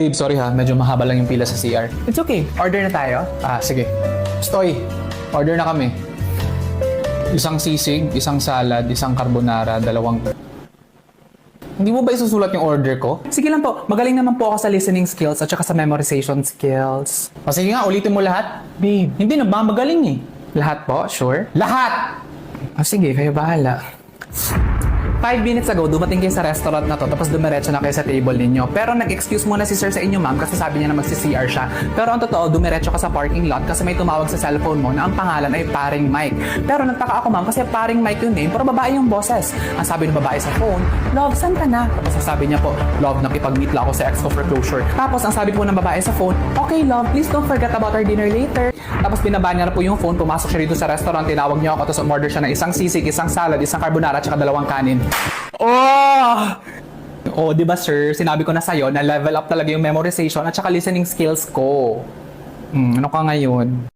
Babe, sorry ha, medyo mahaba lang yung pila sa CR. It's okay. Order na tayo. Sige. Stoy, order na kami. Isang sisig, isang salad, isang carbonara, dalawang... Hindi mo ba isusulat yung order ko? Sige lang po. Magaling naman po ako sa listening skills at saka sa memorization skills. Sige nga, ulitin mo lahat. Babe, Hindi, nagmamagaling eh. lahat po? Sure? Lahat! Sige, kayo bahala. 5 minutes ago, dumating kayo sa restaurant na to, tapos dumiretso na kayo sa table ninyo. Pero nag-excuse muna si sir sa inyo, ma'am, kasi sabi niya na magsi-CR siya. Pero ang totoo, dumiretso ka sa parking lot kasi may tumawag sa cellphone mo na ang pangalan ay Paring Mike. Pero nagtaka ako, ma'am, kasi Paring Mike yung name, pero babae yung boses. Ang sabi ng babae sa phone, "Love, saan ka na?" Tapos sabi niya po, "Love, nakipag-meet lang ako sa ex ko for closure." Tapos ang sabi po ng babae sa phone, "Okay, love, please don't forget about our dinner later." Tapos binaba niya na po yung phone, pumasok siya dito sa restaurant, tinawag niya ako, tapos umorder siya ng isang sisig, isang salad, isang carbonara, at saka dalawang kanin. Oh, di ba sir, sinabi ko na sa'yo na level up talaga yung memorization at saka listening skills ko. Ano ka ngayon?